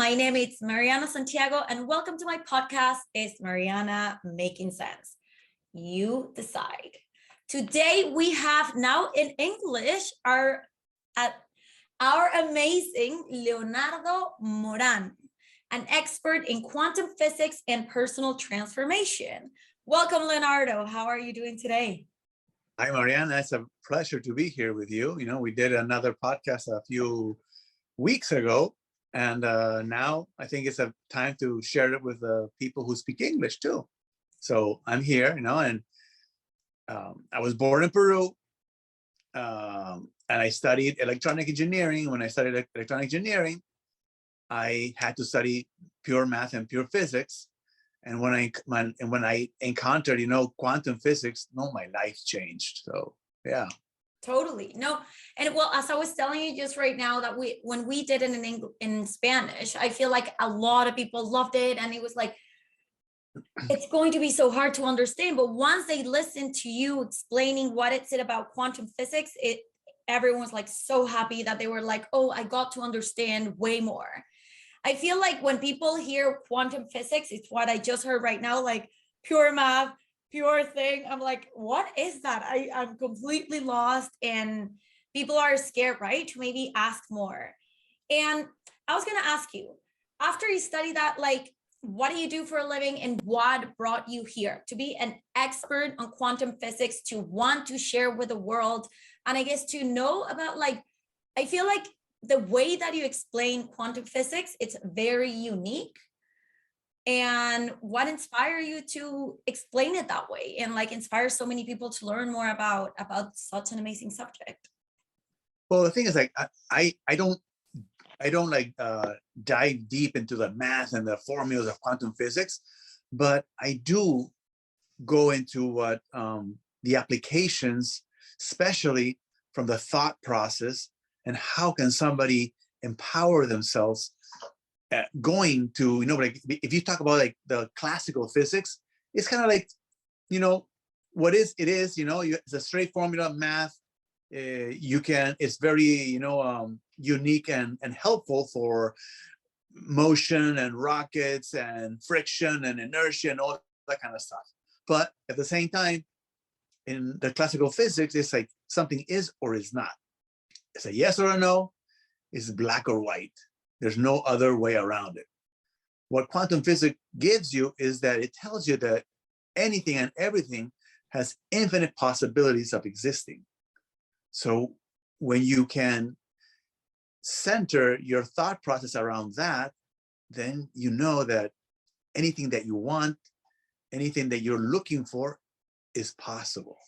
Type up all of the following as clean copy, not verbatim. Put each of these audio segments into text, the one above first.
My name is Mariana Santiago, and welcome to my podcast, Is Mariana Making Sense? You decide. Today we have now in English our amazing Leonardo Morán, an expert in quantum physics and personal transformation. Welcome, Leonardo. How are you doing today? Hi, Mariana. It's a pleasure to be here with you. We did another podcast a few weeks ago, and now I think it's a time to share it with the people who speak English too. So I'm here, and I was born in Peru, and I studied electronic engineering. When I studied electronic engineering, I had to study pure math and pure physics. And when I encountered, quantum physics, my life changed. So, yeah. Totally. No. And well, as I was telling you just right now that when we did it in Spanish, I feel like a lot of people loved it. And it was like, it's going to be so hard to understand. But once they listened to you explaining what it's about quantum physics, everyone was like so happy that they were like, oh, I got to understand way more. I feel like when people hear quantum physics, it's what I just heard right now, like pure math, pure thing. I'm like, what is that? I'm completely lost, and people are scared, right? To maybe ask more. And I was going to ask you, after you study that, like, what do you do for a living and what brought you here to be an expert on quantum physics, to want to share with the world? And I guess to know about, like, I feel like the way that you explain quantum physics, it's very unique. And what inspired you to explain it that way and like inspire so many people to learn more about such an amazing subject? Well, the thing is, like, I don't like dive deep into the math and the formulas of quantum physics, but I do go into what the applications, especially from the thought process, and how can somebody empower themselves going to, like, if you talk about like the classical physics, it's kind of like, what is, it is, it's a straight formula of math. It's very, unique and helpful for motion and rockets and friction and inertia and all that kind of stuff. But at the same time, in the classical physics, it's like something is or is not. It's a yes or a no. It's black or white. There's no other way around it. What quantum physics gives you is that it tells you that anything and everything has infinite possibilities of existing. So when you can center your thought process around that, then you know that anything that you want, anything that you're looking for is possible,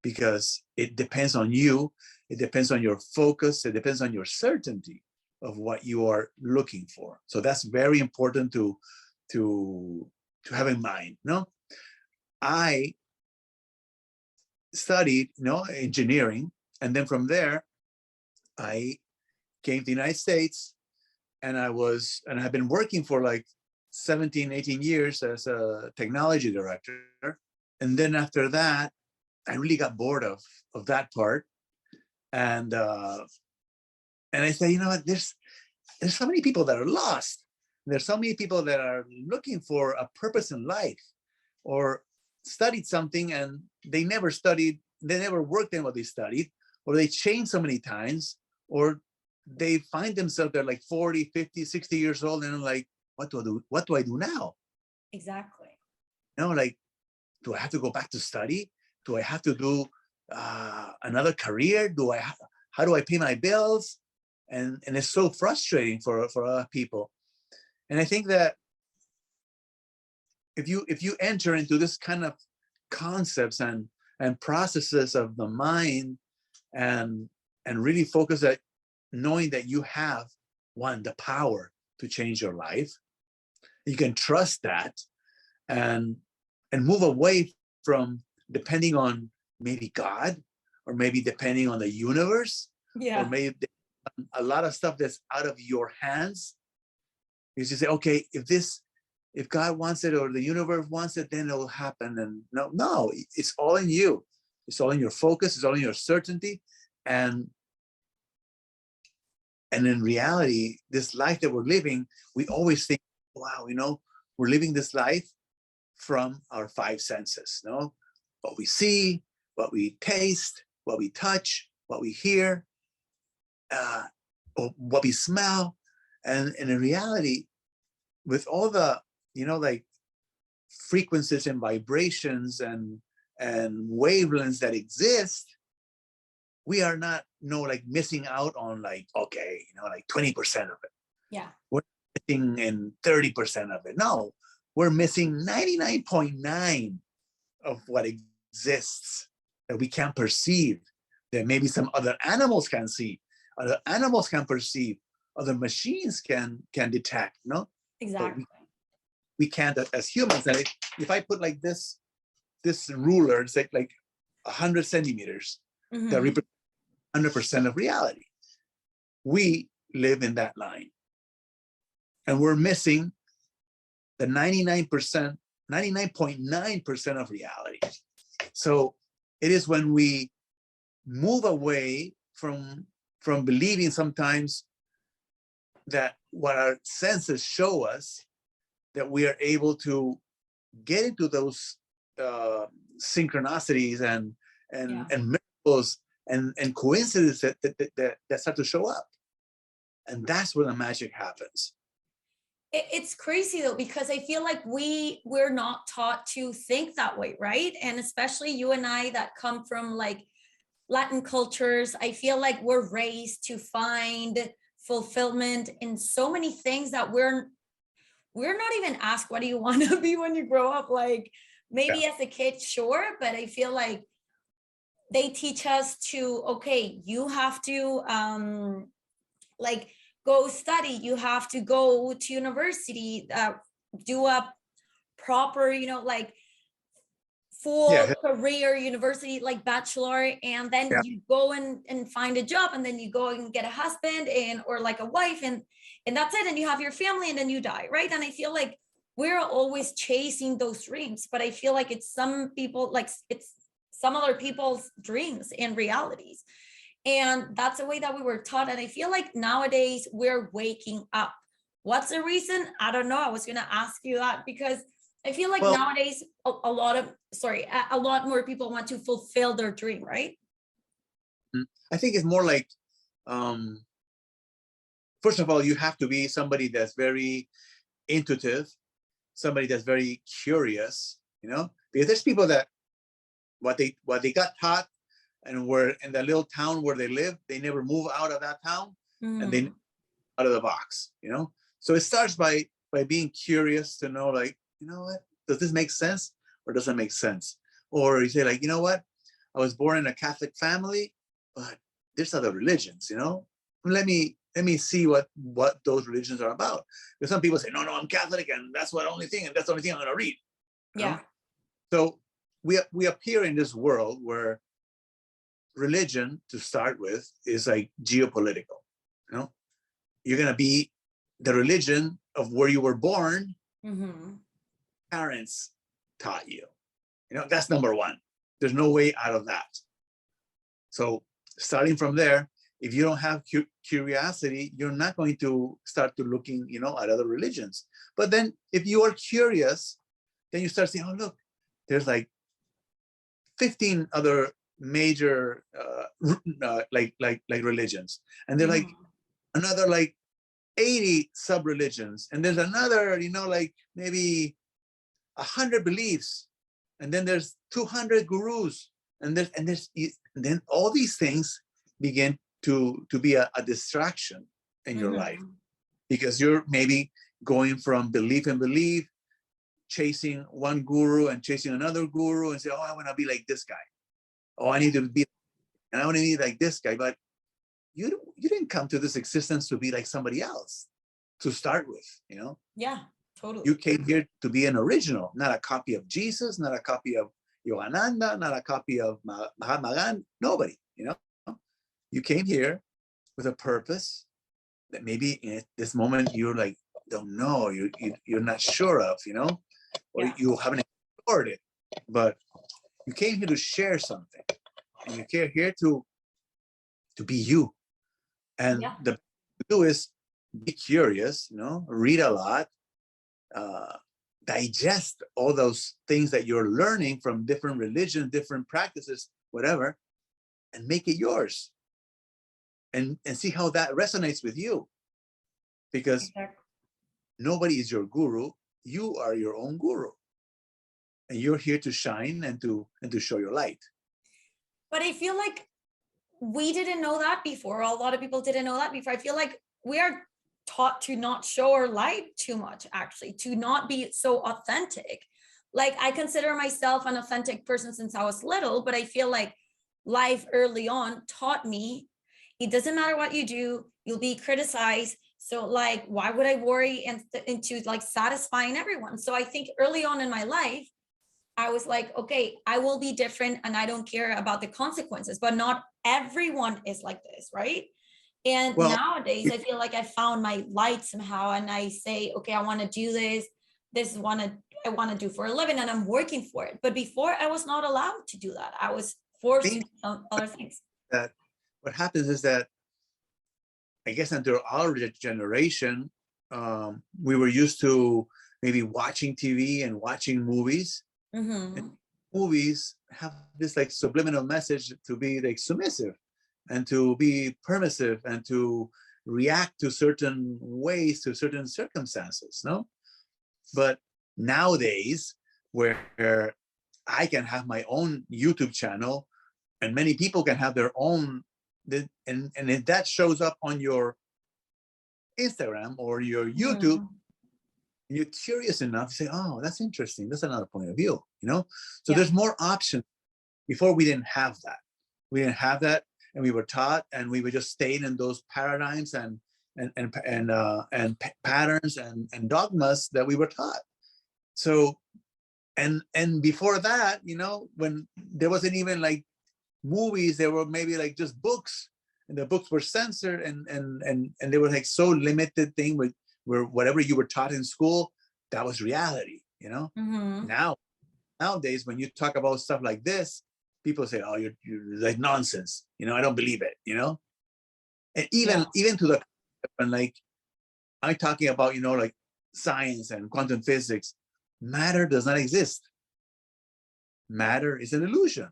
because it depends on you. It depends on your focus. It depends on your certainty of what you are looking for. So that's very important to have in mind. I studied, engineering, and then from there, I came to the United States, and I've been working for like 17, 18 years as a technology director. And then after that, I really got bored of that part. And I say, what, there's so many people that are lost. There's so many people that are looking for a purpose in life, or studied something and they never worked in what they studied, or they changed so many times, or they find themselves, they're like 40, 50, 60 years old, and I'm like, what do I do? What do I do now? Exactly. Like, do I have to go back to study? Do I have to do another career? How do I pay my bills? And it's so frustrating for other people. And I think that if you enter into this kind of concepts and processes of the mind, and really focus at knowing that you have the power to change your life, you can trust that, and move away from depending on maybe God, or maybe depending on the universe, or maybe a lot of stuff that's out of your hands. You just say, okay, if God wants it or the universe wants it, then it will happen. And no, it's all in you. It's all in your focus. It's all in your certainty. And And in reality, this life that we're living, we always think, wow, we're living this life from our five senses, what we see, what we taste, what we touch, what we hear, or what we smell. And in reality, with all the, like frequencies and vibrations and wavelengths that exist, we are not, like missing out on like, okay, like 20% of it. Yeah. We're missing in 30% of it. No, we're missing 99.9 of what exists that we can't perceive, that maybe some other animals can see, other animals can perceive, other machines can detect, Exactly. But we can't as humans. And if I put like this ruler, it's like 100 centimeters, that represents 100% of reality. We live in that line. And we're missing the 99.9% of reality. So it is when we move away from believing sometimes that what our senses show us, that we are able to get into those synchronicities and miracles and coincidences that start to show up. And that's where the magic happens. It's crazy though, because I feel like we're not taught to think that way, right? And especially you and I that come from like Latin cultures, I feel like we're raised to find fulfillment in so many things that we're not even asked, what do you want to be when you grow up? Like maybe as a kid, sure, but I feel like they teach us to, okay, you have to like go study, you have to go to university, do a proper, like full career university, like bachelor, and then you go and find a job, and then you go and get a husband or like a wife, and that's it, and you have your family, and then you die, right? And I feel like we're always chasing those dreams, but I feel like it's some people, like it's some other people's dreams and realities. And that's the way that we were taught. And I feel like nowadays we're waking up. What's the reason? I don't know. I was going to ask you that, because I feel like nowadays a lot more people want to fulfill their dream, right? I think it's more like, first of all, you have to be somebody that's very intuitive, somebody that's very curious, because there's people that what they got taught and were in the little town where they live, they never move out of that town, and they out of the box, So it starts by being curious to know, like, what, does this make sense or doesn't make sense? Or you say, like, what, I was born in a Catholic family, but there's other religions, Let me see what those religions are about. Because some people say, no, I'm Catholic, and that's the only thing I'm gonna read. Yeah. So we appear in this world where religion, to start with, is like geopolitical. You're gonna be the religion of where you were born. Parents taught you. That's number one. There's no way out of that. So starting from there, if you don't have curiosity, you're not going to start to looking, at other religions. But then if you are curious, then you start saying, oh, look, there's like 15 other major like religions, and they're like another like 80 sub-religions, and there's another, like maybe 100 beliefs, and then there's 200 gurus, and then all these things begin to be a distraction in your life, because you're maybe going from belief in belief, chasing one guru and chasing another guru, and say, oh, I want to be like this guy. Oh, I need to be, and I want to be like this guy. But you didn't come to this existence to be like somebody else to start with, Yeah, totally. You came here to be an original, not a copy of Jesus, not a copy of Yogananda, not a copy of Mahatma Gandhi, nobody, You came here with a purpose that maybe in this moment you're like, don't know, you're not sure of, or you haven't explored it, but you came here to share something, and you came here to be you. And the do is be curious, read a lot, digest all those things that you're learning from different religions, different practices, whatever, and make it yours, and see how that resonates with you. Because nobody is your guru. You are your own guru, and you're here to shine and to show your light. But I feel like we didn't know that before. A lot of people didn't know that before. I feel like we are taught to not show our light too much, actually, to not be so authentic. Like, I consider myself an authentic person since I was little, but I feel like life early on taught me it doesn't matter what you do, you'll be criticized. So like, why would I worry into like satisfying everyone? So I think early on in my life, I was like, okay, I will be different and I don't care about the consequences, but not everyone is like this, right? And nowadays, I feel like I found my light somehow, and I say, okay, I want to do this. This is what I want to do for a living, and I'm working for it. But before, I was not allowed to do that. I was forced to do some other things. That what happens is that, I guess, under our generation, we were used to maybe watching TV and watching movies. Mm-hmm. And movies have this like subliminal message to be like submissive and to be permissive and to react to certain ways to certain circumstances, no? But nowadays, where I can have my own YouTube channel and many people can have their own, and if that shows up on your Instagram or your YouTube, you're curious enough to say, oh, that's interesting. That's another point of view, So there's more options. Before, we didn't have that. We didn't have that, and we were taught, and we were just staying in those paradigms and patterns and dogmas that we were taught. So, and before that, when there wasn't even like movies, there were maybe like just books, and the books were censored, and they were like so limited thing with where whatever you were taught in school, that was reality, Nowadays, when you talk about stuff like this, people say, oh, you're like nonsense, I don't believe it, and even to the, and like I'm talking about, like science and quantum physics, matter does not exist. Matter is an illusion.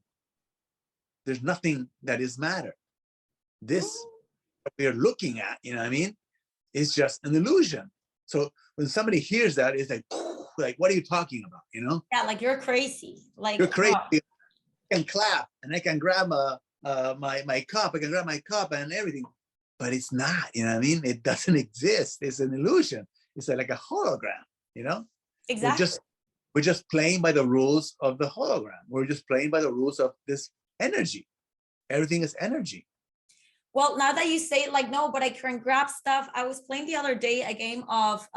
There's nothing that is matter. This we are looking at, it's just an illusion. So when somebody hears that, it's like, what are you talking about? Yeah, like you're crazy. Like you're crazy. I can clap and I can grab my cup. I can grab my cup and everything, but it's not. It doesn't exist. It's an illusion. It's like a hologram. Exactly. We're just playing by the rules of the hologram. We're just playing by the rules of this energy. Everything is energy. Well, now that you say it, like, no, but I can grab stuff. I was playing the other day a game of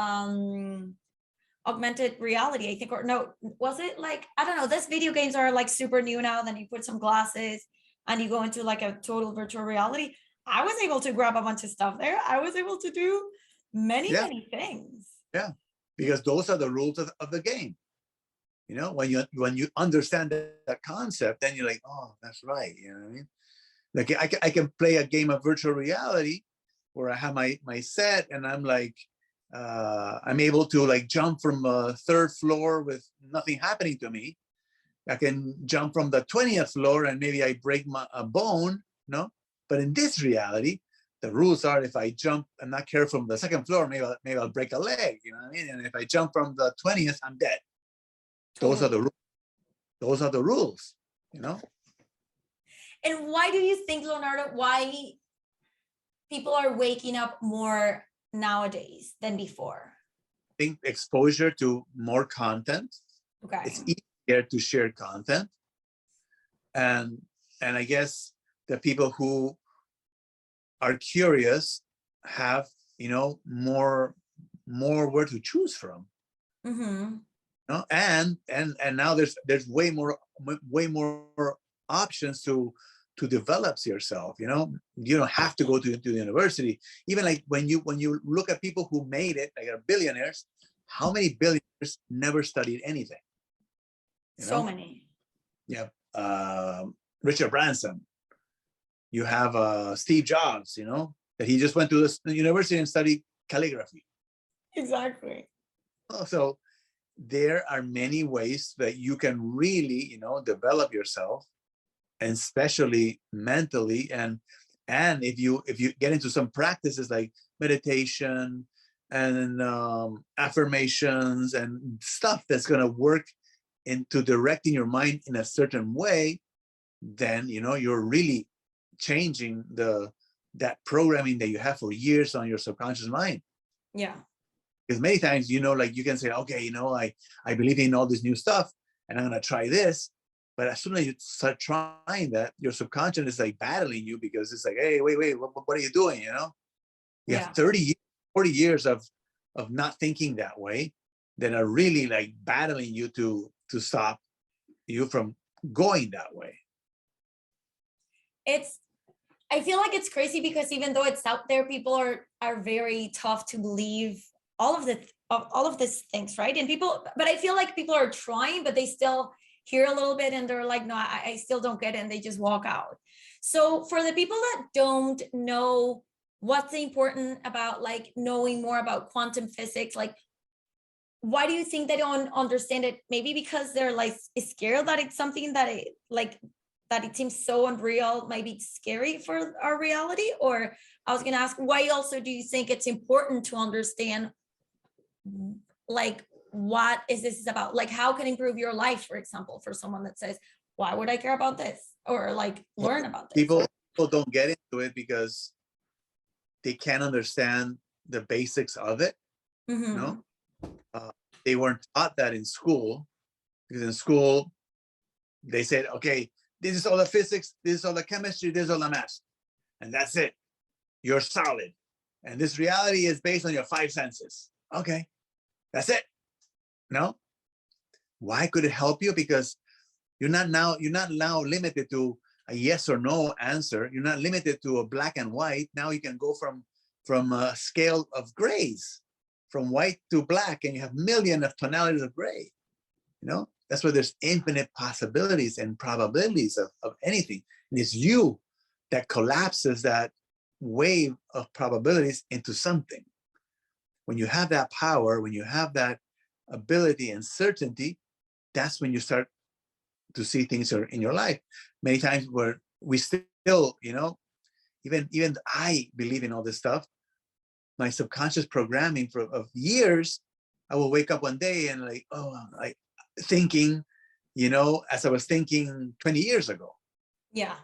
augmented reality, I think, or no, was it like, I don't know, these video games are like super new now. Then you put some glasses and you go into like a total virtual reality. I was able to grab a bunch of stuff there. I was able to do many things. Yeah, because those are the rules of the game. When you understand that concept, then you're like, oh, that's right. You know what I mean? Like I can play a game of virtual reality where I have my set, and I'm like, I'm able to like jump from a third floor with nothing happening to me. I can jump from the 20th floor and maybe I break a bone, But in this reality, the rules are if I jump and not care from the second floor, maybe I'll break a leg, you know what I mean? And if I jump from the 20th, I'm dead. Those are the rules. Those are the rules, And why do you think, Leonardo, why people are waking up more nowadays than before? I think exposure to more content. Okay. It's easier to share content. And I guess the people who are curious have, more where to choose from. Mm-hmm. And now there's way more options to develop yourself. You don't have to go to the university. Even like when you look at people who made it, like are billionaires, how many billionaires never studied anything? So many. Yeah, Richard Branson. You have Steve Jobs. that he just went to the university and studied calligraphy. Exactly. So there are many ways that you can really, develop yourself, and especially mentally. And if you get into some practices like meditation and affirmations and stuff that's going to work into directing your mind in a certain way, then you're really changing that programming that you have for years on your subconscious mind. Yeah. Because many times, like you can say, okay, I believe in all this new stuff and I'm going to try this. But as soon as you start trying that, your subconscious is like battling you, because it's like, hey, wait, what are you doing? You have 30 years, 40 years of not thinking that way, that are really like battling you to stop you from going that way. I feel like it's crazy, because even though it's out there, people are very tough to believe all of these things, right? And but I feel like people are trying, but they still hear a little bit and they're like, no, I still don't get it, and they just walk out. So for the people that don't know what's important about like knowing more about quantum physics, like why do you think they don't understand it? Maybe because they're like scared that it's something that it seems so unreal, might be scary for our reality? Or I was going to ask, why also do you think it's important to understand like what is this about? Like how can improve your life, for example, for someone that says, why would I care about this? Or like learn about this? People don't get into it because they can't understand the basics of it. Mm-hmm. They weren't taught that in school, because in school they said, okay, this is all the physics, this is all the chemistry, this is all the math, and that's it. You're solid, and this reality is based on your 5 senses. Okay, that's it. No, why could it help you? Because you're not now limited to a yes or no answer. You're not limited to a black and white. Now you can go from a scale of grays, from white to black, and you have millions of tonalities of gray. That's where there's infinite possibilities and probabilities of anything. And it's you that collapses that wave of probabilities into something. When you have that power, when you have that ability and certainty, that's when you start to see things in your life. Many times where we still, even I believe in all this stuff, my subconscious programming of years, I will wake up one day and like, thinking, as I was thinking 20 years ago. Yeah.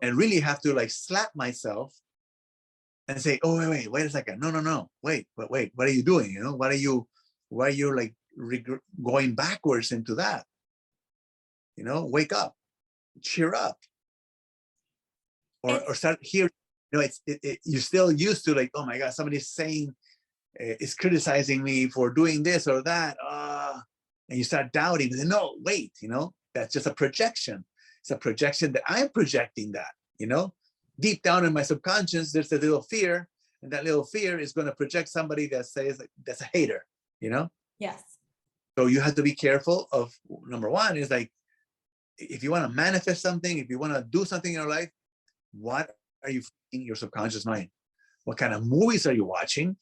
And really have to like slap myself and say, oh, wait a second. No. Wait, what are you doing? Why are you like going backwards into that? Wake up, cheer up, or start hearing, you're still used to like, oh my God, somebody's saying, is criticizing me for doing this or that. And you start doubting, and no, wait, that's just a projection. It's a projection that I'm projecting that, deep down in my subconscious, there's a little fear, and that little fear is going to project somebody that says like, that's a hater, Yes. So you have to be careful of, number one is like, if you want to manifest something, if you want to do something in your life, what are you feeding your subconscious mind? What kind of movies are you watching?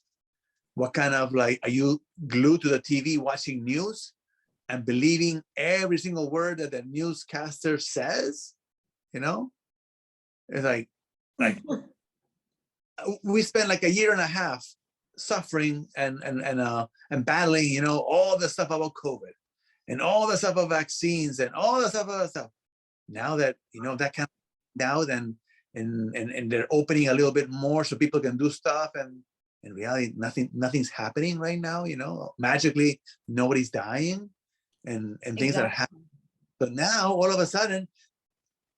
What kind of like, are you glued to the TV watching news and believing every single word that the newscaster says? It's like we spent like a year and a half suffering and battling, all the stuff about COVID and all the stuff about vaccines and all the stuff. Now that, that kind of now then, and they're opening a little bit more so people can do stuff, and in reality, nothing's happening right now, magically, nobody's dying and things that are happening. But now all of a sudden,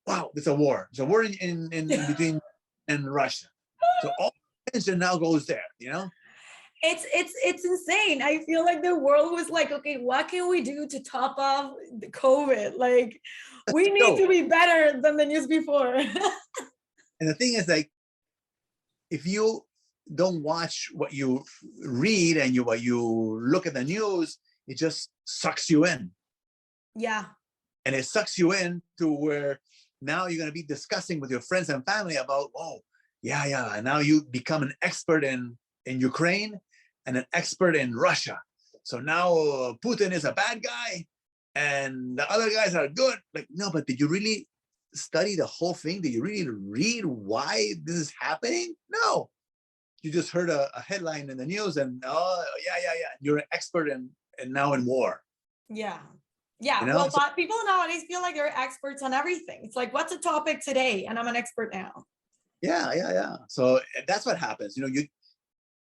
wow, there's a war. There's a war in between and Russia. So all attention now goes there, It's insane. I feel like the world was like, okay, what can we do to top off the COVID? Like, we need to be better than the news before. And the thing is, like, if you don't watch what you read and what you look at the news, it just sucks you in. Yeah. And it sucks you in to where now you're going to be discussing with your friends and family about, oh, Yeah. And now you become an expert in Ukraine and an expert in Russia. So now Putin is a bad guy and the other guys are good. Like, no, but did you really study the whole thing? Did you really read why this is happening? No. You just heard a headline in the news and yeah. You're an expert and now in war. Yeah. So, But people nowadays feel like they're experts on everything. It's like, what's a topic today? And I'm an expert now. Yeah. So that's what happens.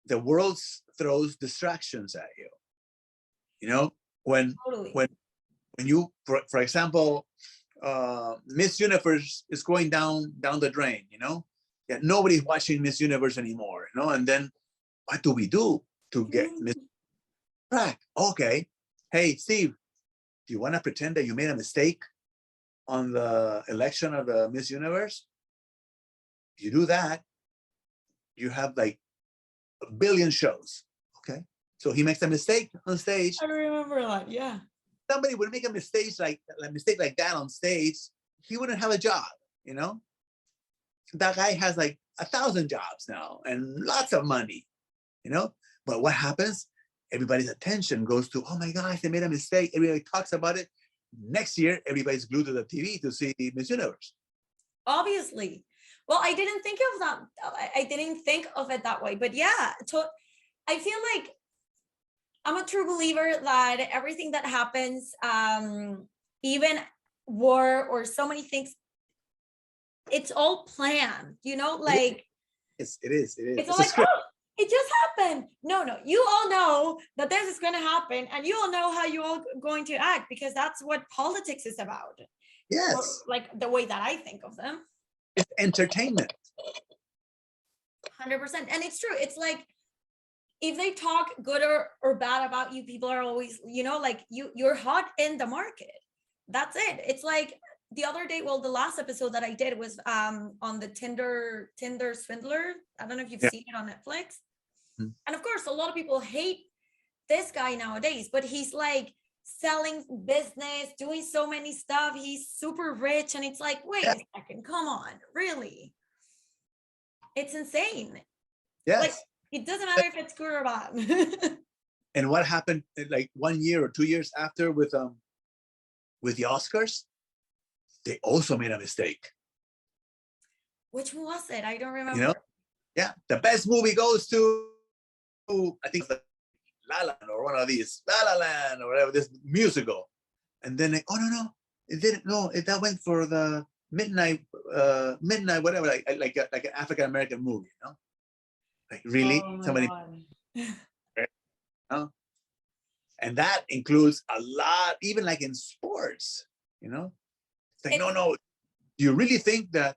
The world throws distractions at you. When Totally. when you, for example, Miss Universe is going down the drain. Yeah, nobody's watching Miss Universe anymore. And then what do we do to get Miss back? Okay, hey Steve, do you want to pretend that you made a mistake on the election of the Miss Universe? If you do that, you have like a billion shows. Okay, so he makes a mistake on stage. I remember that. Yeah. Somebody would make a mistake like that on stage, he wouldn't have a job. That guy has like 1,000 jobs now and lots of money. But what happens? Everybody's attention goes to, oh my gosh, they made a mistake. Everybody talks about it. Next year, everybody's glued to the TV to see Miss Universe. Obviously. Well, I didn't think of that. I didn't think of it that way. But yeah, I feel like I'm a true believer that everything that happens, even war or so many things, it's all planned, like it is. It's all like, oh, it just happened. No, you all know that this is going to happen and you all know how you all going to act because that's what politics is about. Yes. Or like the way that I think of them. It's entertainment. 100%. And it's true. It's like, if they talk good or bad about you, people are always, like you're hot in the market. That's it. It's like the other day, the last episode that I did was on the Tinder swindler. I don't know if you've seen it on Netflix. Mm-hmm. And of course, a lot of people hate this guy nowadays, but he's like selling business, doing so many stuff. He's super rich. And it's like, wait a second, come on, really? It's insane. Yes. Like, it doesn't matter if it's good or bad. And what happened like 1 year or 2 years after with the Oscars? They also made a mistake. Which one was it? I don't remember. Yeah, the best movie goes to, I think, La La Land or one of these, La La Land or whatever, this musical. And then oh no, it didn't. No, that went for the midnight whatever, like an African American movie. Like really, somebody. And that includes a lot, even like in sports. It's like, no. Do you really think that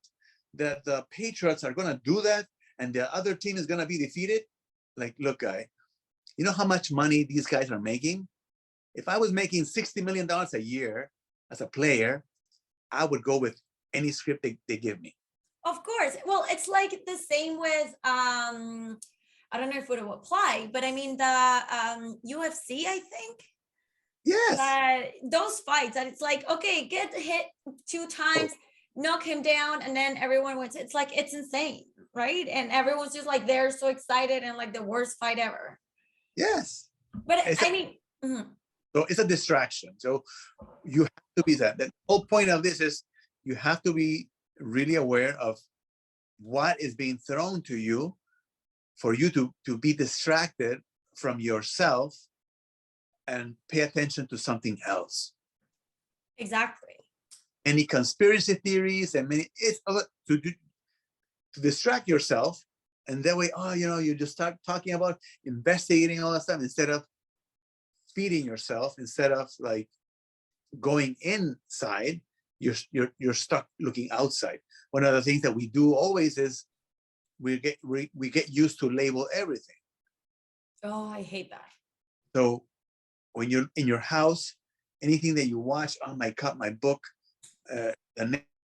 the Patriots are gonna do that and the other team is gonna be defeated? Like, look, guy, you know how much money these guys are making? If I was making $60 million a year as a player, I would go with any script they give me. Of course. Well, it's like the same with I don't know if it would apply, but I mean the UFC, I think. Yes. Those fights that it's like, okay, get hit 2 times, knock him down, and then everyone wins. It's like, it's insane, right? And everyone's just like, they're so excited and like the worst fight ever. Yes. But I mean, so it's a distraction. So you have to be that. The whole point of this is you have to be really aware of what is being thrown to you for you to be distracted from yourself and pay attention to something else. Exactly. Any conspiracy theories and it's to distract yourself, and that way, you just start talking about investigating all that stuff instead of feeding yourself, instead of like going inside. You're stuck looking outside. One of the things that we do always is we get used to label everything. Oh, I hate that. So when you're in your house, anything that you watch, oh my God, my book, the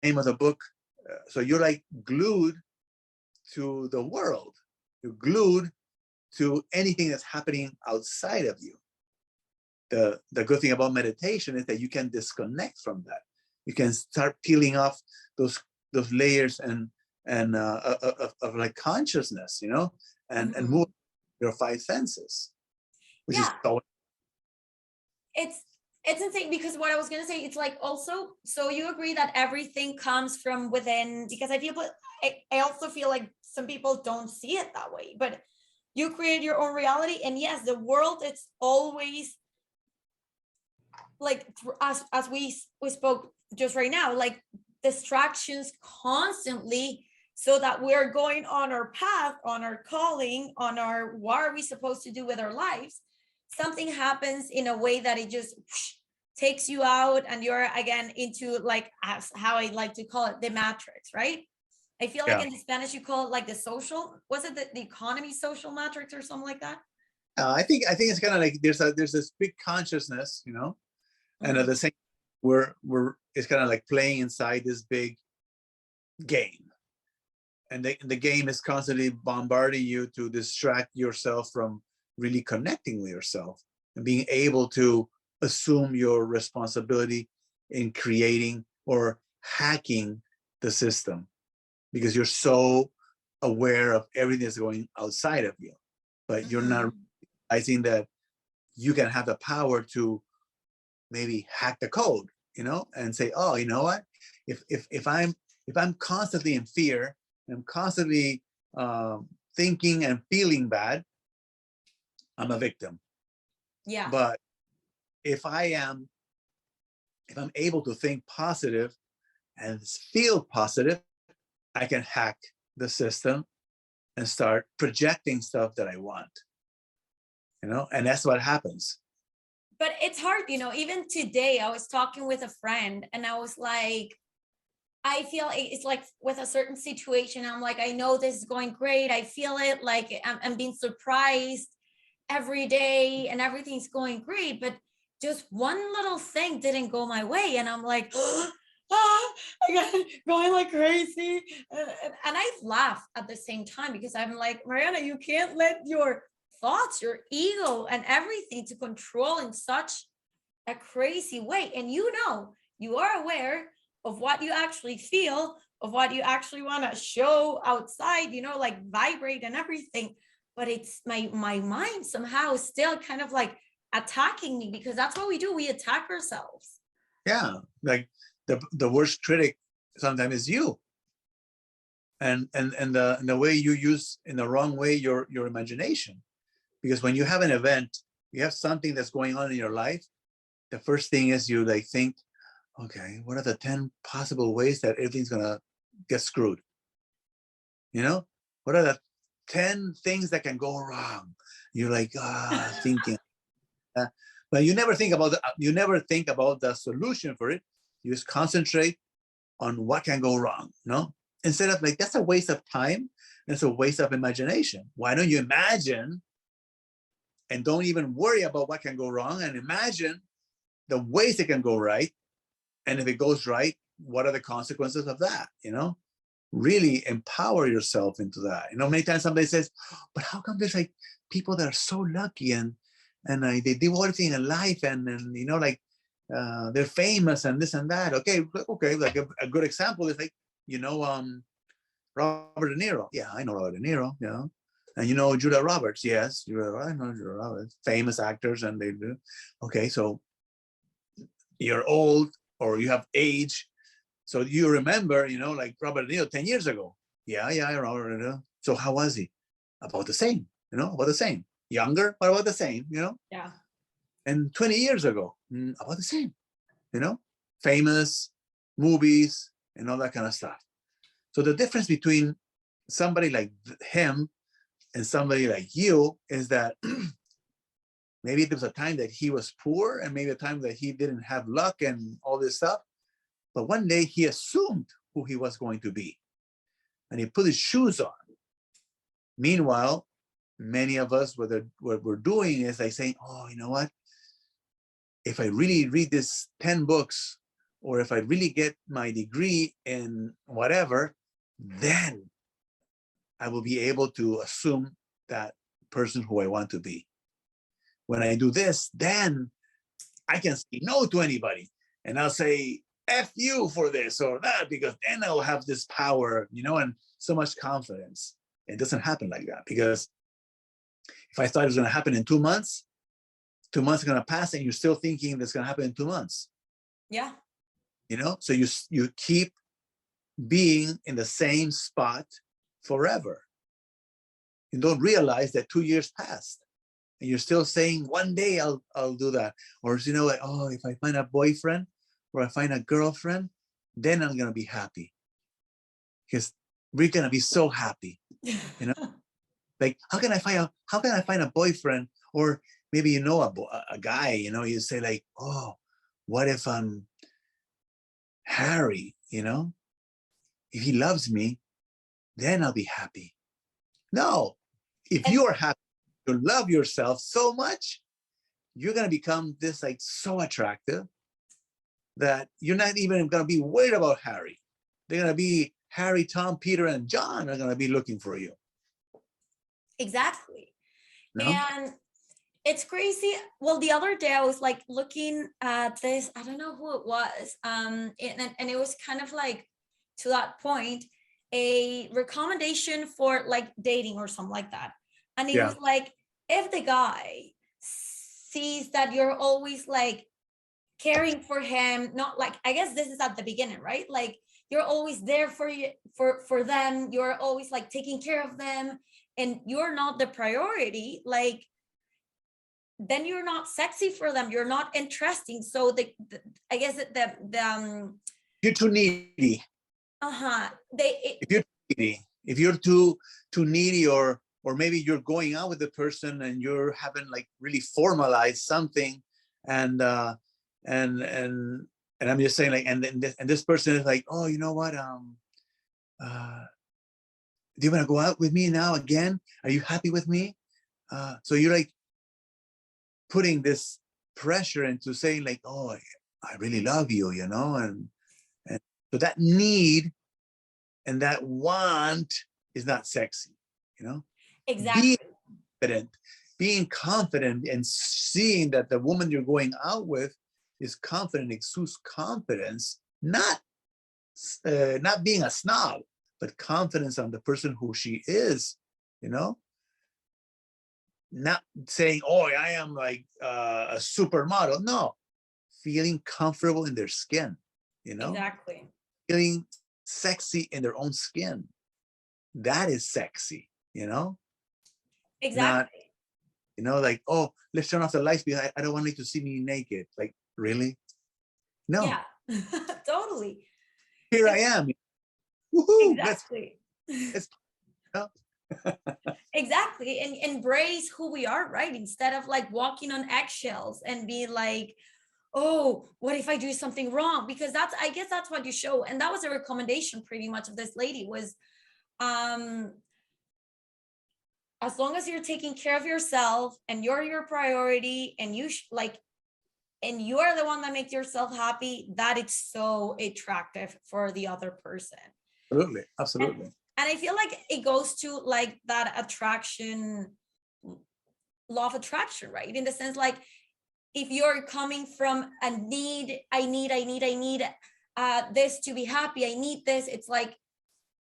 name of the book. So you're like glued to the world. You're glued to anything that's happening outside of you. The good thing about meditation is that you can disconnect from that. You can start peeling off those layers and and of like consciousness, and move your five senses, which is Yeah, so. it's insane, because what I was gonna say, it's like, also, so you agree that everything comes from within, because I also feel like some people don't see it that way, but you create your own reality. And yes, the world, it's always like, as we spoke just right now, like distractions constantly, so that we're going on our path, on our calling, on our, what are we supposed to do with our lives. Something happens in a way that it just takes you out, and you're again into, like, as how I like to call it, the matrix, right? I feel like Yeah. in the Spanish you call it like the social, was it the economy social matrix or something like that? I think it's kind of like there's this big consciousness, and at the same, we're it's kind of like playing inside this big game, and the game is constantly bombarding you to distract yourself from really connecting with yourself and being able to assume your responsibility in creating or hacking the system, because you're so aware of everything that's going outside of you, but you're not realizing that you can have the power to maybe hack the code, and say, oh, you know what, if I'm constantly in fear, and I'm constantly thinking and feeling bad, I'm a victim. Yeah. But if I'm able to think positive and feel positive, I can hack the system and start projecting stuff that I want, and that's what happens. But it's hard, even today I was talking with a friend, and I was like, I feel it's like with a certain situation, I'm like, I know this is going great, I feel it, like I'm being surprised every day and everything's going great, but just one little thing didn't go my way, and I'm like, I got going like crazy, and I laugh at the same time, because I'm like, Mariana, you can't let your thoughts, your ego, and everything to control in such a crazy way. And you are aware of what you actually feel, of what you actually want to show outside, like vibrate and everything. But it's my mind somehow still kind of like attacking me, because that's what we do. We attack ourselves. Yeah, like the worst critic sometimes is you, and the way you use in the wrong way your imagination. Because when you have an event, you have something that's going on in your life, the first thing is you like think, okay, what are the 10 possible ways that everything's gonna get screwed? What are the 10 things that can go wrong? You're like thinking, but you never think about the solution for it. You just concentrate on what can go wrong, instead of like, that's a waste of time, it's a waste of imagination. Why don't you imagine and don't even worry about what can go wrong, and imagine the ways it can go right, and if it goes right, what are the consequences of that? Really empower yourself into that. Many times somebody says, but how come there's like people that are so lucky and they do everything in life, and like they're famous and this and that. Okay, like a good example is like, Robert De Niro. Yeah, I know Robert De Niro, and Julia Roberts. Yes, I know Julia Roberts, famous actors, and they do. Okay, so you're old or you have age, so you remember, like Robert De Niro 10 years ago. Yeah, Robert De Niro. So how was he? About the same, about the same. Younger, but about the same, Yeah. And 20 years ago, about the same, famous, movies, and all that kind of stuff. So the difference between somebody like him and somebody like you is that maybe there was a time that he was poor, and maybe a time that he didn't have luck and all this stuff. But one day he assumed who he was going to be, and he put his shoes on. Meanwhile, many of us, what we're doing is like saying, oh, you know what? If I really read this 10 books, or if I really get my degree in whatever, then I will be able to assume that person who I want to be. When I do this, then I can say no to anybody. And I'll say, F you for this or that, because then I'll have this power, and so much confidence. It doesn't happen like that, because if I thought it was going to happen in 2 months, 2 months are going to pass and you're still thinking that's going to happen in 2 months. Yeah. So you keep being in the same spot forever. You don't realize that 2 years passed and you're still saying, one day I'll do that. Or, like, oh, if I find a boyfriend or I find a girlfriend, then I'm going to be happy. Because we're going to be so happy, like, how can I find a boyfriend? Or maybe, a guy, you say like, oh, what if I'm Harry, if he loves me, then I'll be happy. No, if you're happy, you love yourself so much, you're going to become this, like, so attractive that you're not even going to be worried about Harry. They're going to be Harry, Tom, Peter, and John are going to be looking for you. Exactly. No? And it's crazy. Well, the other day I was like looking at this, I don't know who it was. And it was kind of like, to that point, a recommendation for like dating or something like that. And it was like, if the guy sees that you're always like caring for him, not like, I guess this is at the beginning, right? Like, you're always there for you, for them. You're always like taking care of them, and you're not the priority. Like, then you're not sexy for them. You're not interesting. So I guess you're too needy. If you're too needy, or maybe you're going out with the person and you're having like really formalized something, and I'm just saying, like, and this person is like, oh, you know what? Do you want to go out with me now again? Are you happy with me? So you're like putting this pressure into saying like, oh, I really love you, and so that need and that want is not sexy, Exactly. Being confident and seeing that the woman you're going out with is confident, exudes confidence, not being a snob, but confidence on the person who she is, not saying, oh, I am like a supermodel. No, feeling comfortable in their skin, Exactly. feeling sexy in their own skin. That is sexy, Exactly. not, like, oh, let's turn off the lights because I don't want you to see me naked. Like, really? No. Yeah. Totally. Here I am. Woohoo! Exactly. Let's Exactly. And embrace who we are, right? Instead of like walking on eggshells and be like, oh, what if I do something wrong? Because I guess that's what you show. And that was a recommendation pretty much of this lady was, as long as you're taking care of yourself and you're your priority, and and you are the one that makes yourself happy, that it's so attractive for the other person. Absolutely. And I feel like it goes to like that attraction, law of attraction, right? In the sense, like, if you're coming from a need, I need this to be happy, I need this, it's like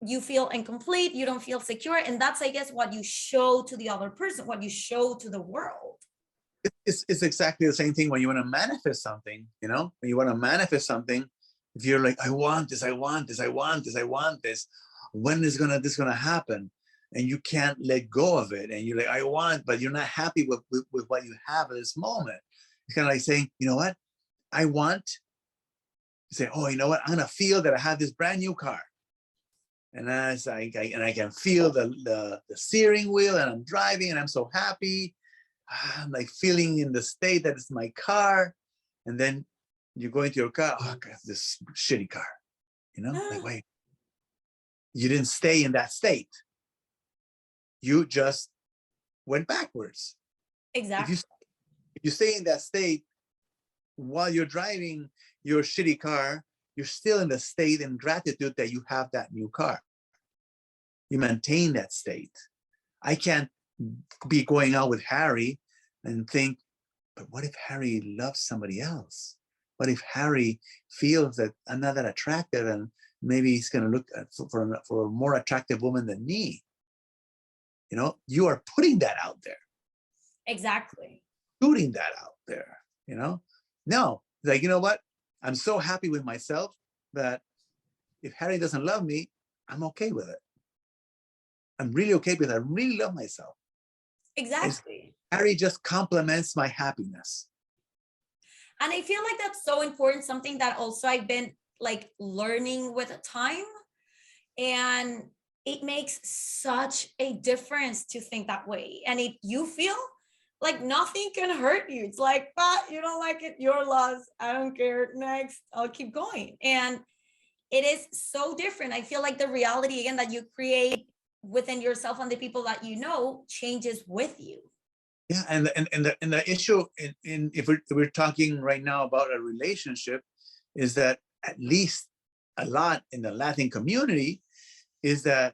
you feel incomplete, you don't feel secure. And that's, I guess, what you show to the other person, what you show to the world. It's exactly the same thing when you want to manifest something, when you want to manifest something, if you're like, I want this, when is this gonna happen? And you can't let go of it. And you're like, I want, but you're not happy with what you have at this moment. It's kind of like saying, you know what? I want, you say, oh, you know what? I'm gonna feel that I have this brand new car. And as I can feel the steering wheel, and I'm driving and I'm so happy. I'm like feeling in the state that it's my car. And then you go into your car, oh, God, this shitty car, like, wait, you didn't stay in that state. You just went backwards. Exactly. If you stay in that state while you're driving your shitty car, you're still in the state and gratitude that you have that new car. You maintain that state. I can't be going out with Harry and think, but what if Harry loves somebody else? what if Harry feels that I'm not that attractive and maybe he's going to look for a more attractive woman than me? You know, you are putting that out there. Exactly. Shooting that out there, you know? No, like, you know what? I'm so happy with myself that if Harry doesn't love me, I'm okay with it. I'm really okay with it. I really love myself. Exactly. Harry just complements my happiness. And I feel like that's so important, something that also I've been like learning with time. And it makes such a difference to think that way. And if you feel like nothing can hurt you, it's like, but you don't like it, your loss. I don't care. Next, I'll keep going. And it is so different. I feel like the reality again that you create within yourself and the people that you know changes with you. Yeah, and the issue in if we're talking right now about a relationship, is that at least a lot in the Latin community is that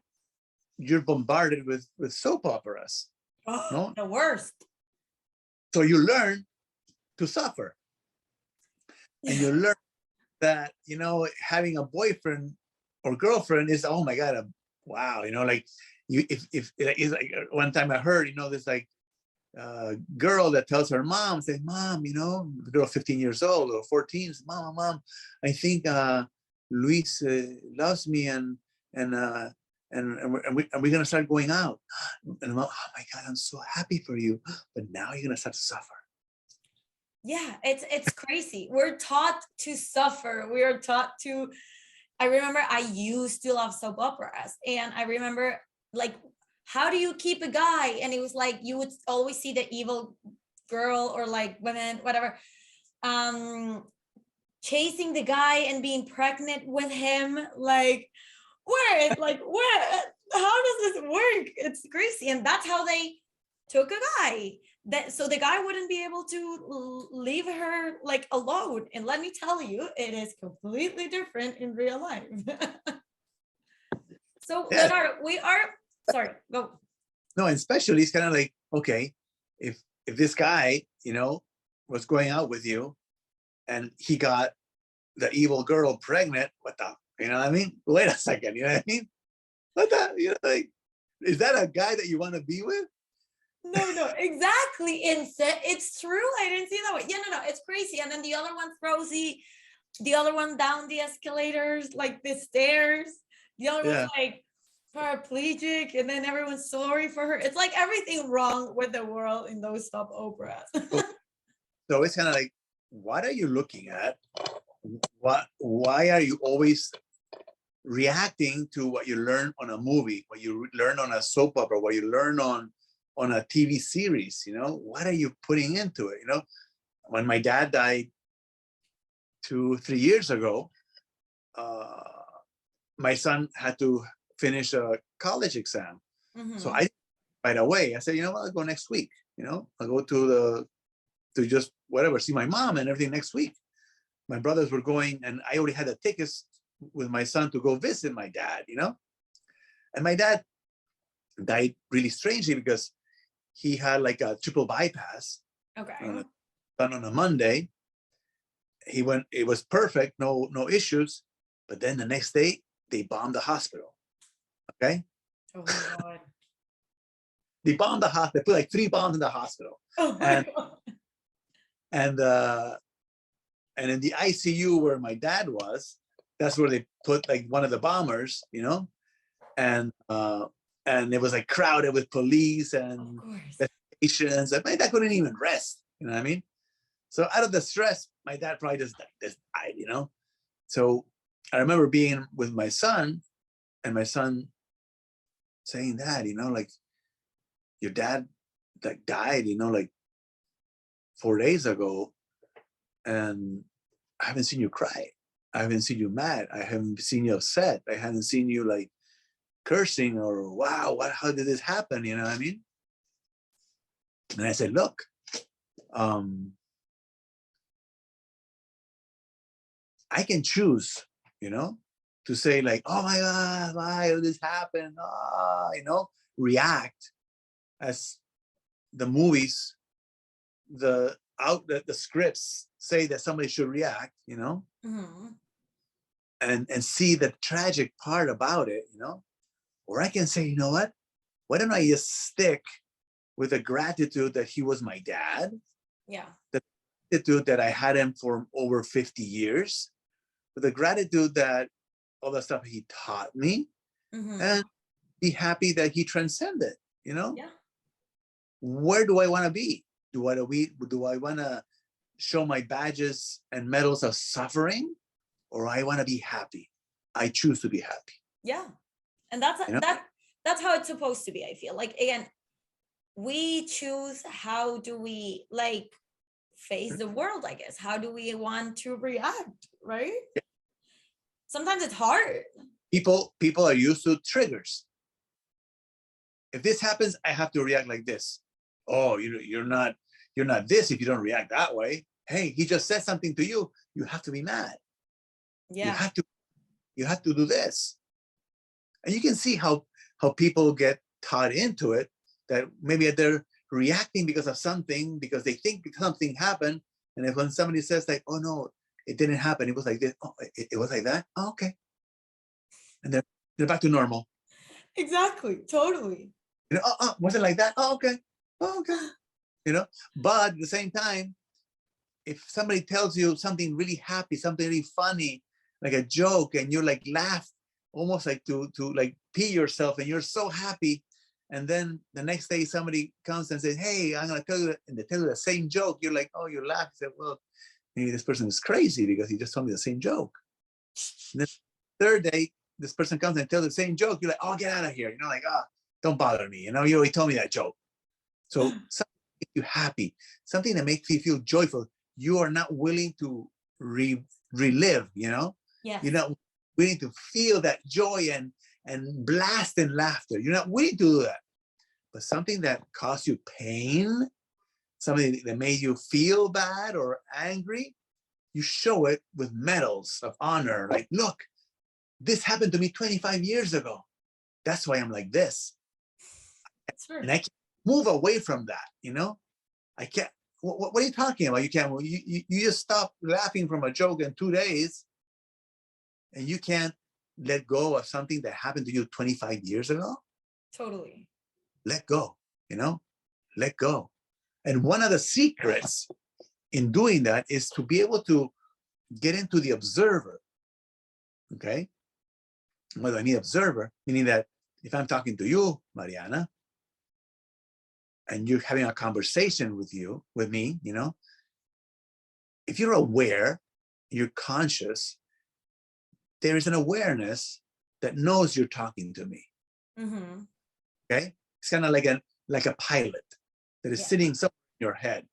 you're bombarded with soap operas. Oh, no, the worst. so you learn to suffer, and you learn that, you know, having a boyfriend or girlfriend is, oh my god, wow, you know, like you if it's like one time I heard, you know, this like girl that tells her mom, say, mom, you know, the girl 15 years old or 14, says, mom, I think Luis loves me, and we're gonna start going out. And I'm like, oh my god, I'm so happy for you, but now you're gonna start to suffer. Yeah, it's crazy. We're taught to suffer. We are taught to. I remember I used to love soap operas, and I remember like, how do you keep a guy? And it was like you would always see the evil girl or like women, whatever, chasing the guy and being pregnant with him. Like, where? How does this work? It's crazy, and that's how they took a guy. That so the guy wouldn't be able to leave her like alone. And let me tell you, it is completely different in real life. So Yeah. Leonardo, we are sorry, go. No, and especially it's kind of like, okay, if this guy, you know, was going out with you and he got the evil girl pregnant, what the, you know what I mean? Wait a second, you know what I mean? What the, you know, like, is that a guy that you want to be with? No, exactly. It's true. I didn't see it that way. Yeah, no, it's crazy. And then the other one's Rosie, the other one down the escalators, like the stairs. The other one's like paraplegic, and then everyone's sorry for her. It's like everything wrong with the world in those soap operas. So it's kind of like, what are you looking at? Why are you always reacting to what you learn on a movie, what you learn on a soap opera, what you learn on a TV series? You know, what are you putting into it? You know, when my dad died 2-3 years ago, my son had to finish a college exam. Mm-hmm. So I right away, I said, you know what, I'll go next week. You know, I'll go to just whatever, see my mom and everything next week. My brothers were going, and I already had the tickets with my son to go visit my dad, you know? And my dad died really strangely because he had like a triple bypass. Okay. Done on a Monday. He went, it was perfect, no issues. But then the next day, they bombed the hospital. Okay? Oh my God. They bombed the hospital. They put like 3 bombs in the hospital. Oh my God. And in the ICU where my dad was, that's where they put like one of the bombers, you know, and it was like crowded with police and patients. And my dad couldn't even rest, you know what I mean? So out of the stress, my dad probably just died, you know. So I remember being with my son, and my son saying that, you know, like, your dad like died, you know, like 4 days ago, and I haven't seen you cry. I haven't seen you mad. I haven't seen you upset. I haven't seen you like cursing or wow, how did this happen? You know what I mean? And I said, look, I can choose, you know, to say like, oh my God, why did this happen? You know, react as the movies, the out the scripts say that somebody should react, Mhm. and see the tragic part about it, or I can say, you know what? Why don't I just stick with the gratitude that he was my dad, Yeah. the gratitude that I had him for over 50 years, with the gratitude that all the stuff he taught me, Mhm. and be happy that he transcended, Yeah. Where do I want to be? Do I want to show my badges and medals of suffering, or I want to be happy? I choose to be happy. Yeah. And that's You know? that's how it's supposed to be. I feel like, again, we choose how do we like face the world, I guess. How do we want to react, right? Sometimes it's hard. People are used to triggers. If this happens, I have to react like this. Oh, you're not this if you don't react that way. Hey, he just said something to you. You have to be mad. You Yeah. have to do this. And you can see how people get taught into it, that maybe they're reacting because of something, because they think something happened. And if when somebody says like, oh no, it didn't happen, it was like this, oh, it was like that. Oh, okay. And they're back to normal. Exactly. Totally. Was it like that? Oh, okay. Oh, okay. But at the same time, if somebody tells you something really happy, something really funny, like a joke, and you're like laugh, almost like to like pee yourself, and you're so happy, and then the next day somebody comes and says, hey, I'm gonna tell you, and they tell you the same joke, you're like, oh, you laugh. You say, well, maybe this person is crazy because he just told me the same joke. And then the third day, this person comes and tells the same joke, you're like, oh, get out of here. Like, don't bother me. You already told me that joke. So something that makes you happy, something that makes you feel joyful, you are not willing to relive, Yes. You're not willing to feel that joy and blast in laughter. You're not willing to do that. But something that caused you pain, something that made you feel bad or angry, you show it with medals of honor. Like, look, this happened to me 25 years ago. That's why I'm like this. Sure. And I can't move away from that, I can't. What are you talking about? You can't. You just stop laughing from a joke in 2 days, and you can't let go of something that happened to you 25 years ago. Totally. Let go. Let go. And one of the secrets in doing that is to be able to get into the observer. Okay. What do I mean, observer? Meaning that if I'm talking to you, Mariana, and you're having a conversation with me, if you're aware, you're conscious, there is an awareness that knows you're talking to me. Mm-hmm. Okay. It's kind of like a pilot that is sitting somewhere in your head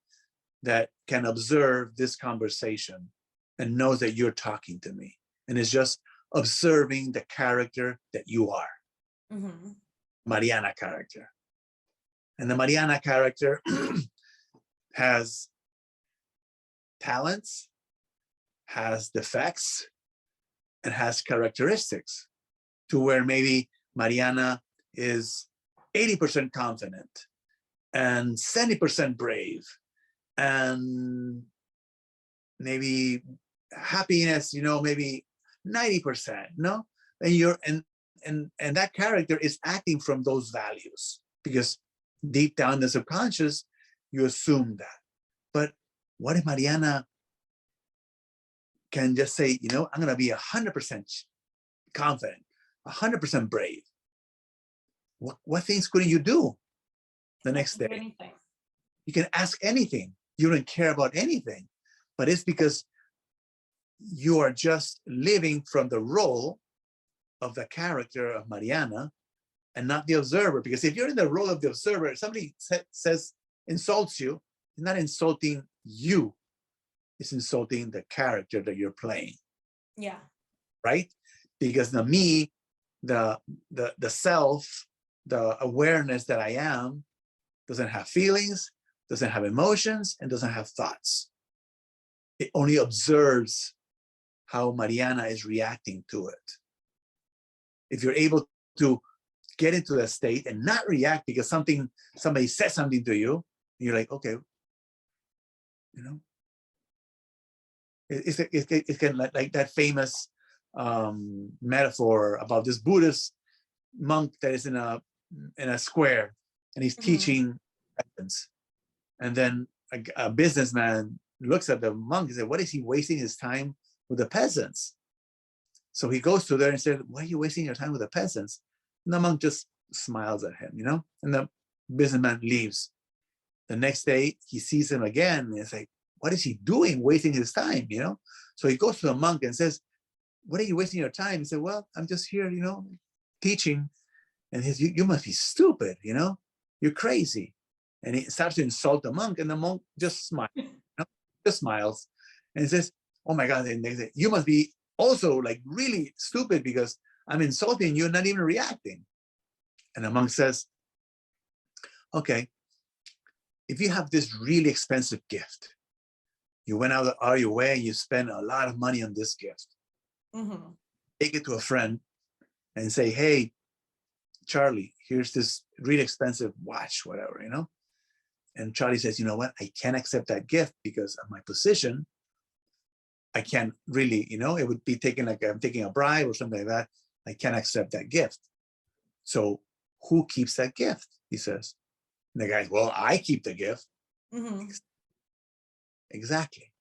that can observe this conversation and knows that you're talking to me, and is just observing the character that you are. Mm-hmm. Mariana character. And the Mariana character has talents, has defects, and has characteristics, to where maybe Mariana is 80% confident and 70% brave, and maybe happiness, maybe 90%, no? And that character is acting from those values, because deep down in the subconscious, you assume that. But what if Mariana can just say, I'm going to be 100% confident, 100% brave? What things could you do the next day? Anything. You can ask anything. You don't care about anything. But it's because you are just living from the role of the character of Mariana and not the observer. Because if you're in the role of the observer, if somebody says, insults you, it's not insulting you. It's insulting the character that you're playing. Yeah. Right? Because the me, the self, the awareness that I am, doesn't have feelings, doesn't have emotions, and doesn't have thoughts. It only observes how Mariana is reacting to it. If you're able to get into that state and not react because somebody says something to you, you're like, okay, you know. It's kind of like that famous metaphor about this Buddhist monk that is in a square, and he's teaching peasants. And then a businessman looks at the monk and says, what is he wasting his time with the peasants? So he goes to there and says, why are you wasting your time with the peasants? And the monk just smiles at him, you know, and the businessman leaves. The next day he sees him again, and it's like, what is he doing wasting his time, you know? So he goes to the monk and says, what are you wasting your time? He said, well, I'm just here, you know, teaching. And he says, you must be stupid, you know, you're crazy. And he starts to insult the monk, and the monk just smiles, you know, just smiles, and he says, oh my God, and they say, you must be also like really stupid because I'm insulting you, not even reacting. And the monk says, okay, if you have this really expensive gift, you went out of your way and you spent a lot of money on this gift. Take it to a friend and say, hey, Charlie, here's this really expensive watch, whatever, you know? And Charlie says, you know what? I can't accept that gift because of my position. I can't really, you know, it would be taken like I'm taking a bribe or something like that. I can't accept that gift. So who keeps that gift? He says. And the guy's, well, I keep the gift. Exactly.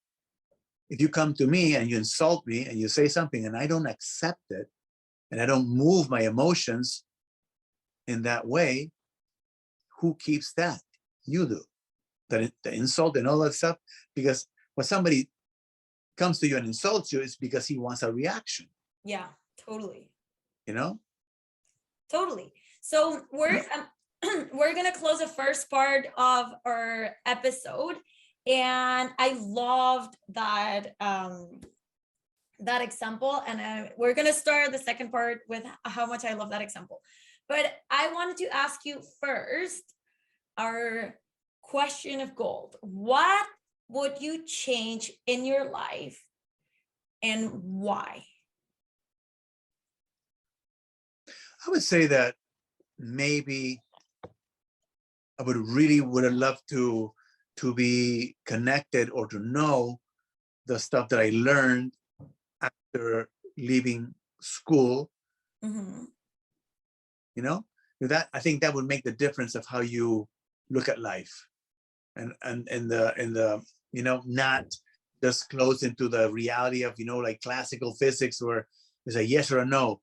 If you come to me and you insult me and you say something and I don't accept it and I don't move my emotions in that way, who keeps that? You do. The insult and all that stuff. Because when somebody comes to you and insults you, it's because he wants a reaction. Yeah, totally. You know? Totally. So we're gonna close the first part of our episode, and I loved that that example, and we're gonna start the second part with how much I love that example. But I wanted to ask you first our question of gold. What would you change in your life, and why? I would say that maybe I would have loved to be connected or to know the stuff that I learned after leaving school. You know, that I think that would make the difference of how you look at life, and the you know, not just close into the reality of, you know, like classical physics where it's a yes or a no,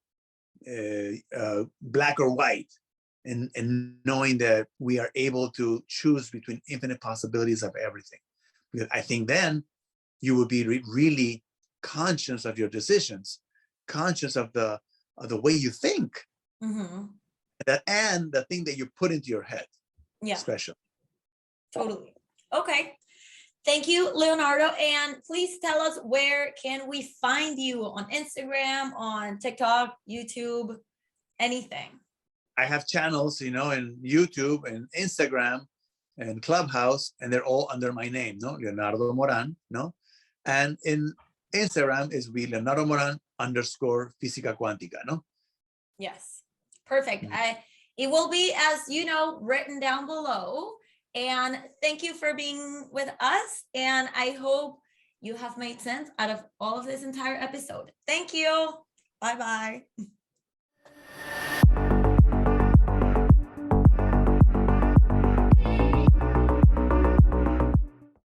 black or white, and knowing that we are able to choose between infinite possibilities of everything. Because I think then you would be really conscious of your decisions, conscious of the way you think, that and the thing that you put into your head. Yeah, special. Totally. Okay. Thank you, Leonardo. And please tell us, where can we find you on Instagram, on TikTok, YouTube, anything? I have channels, you know, in YouTube and Instagram and Clubhouse, and they're all under my name, no? Leonardo Morán, no? And in Instagram is Leonardo Morán _ Física Cuántica, no? Yes. Perfect. It will be, as you know, written down below. And thank you for being with us. And I hope you have made sense out of all of this entire episode. Thank you. Bye-bye.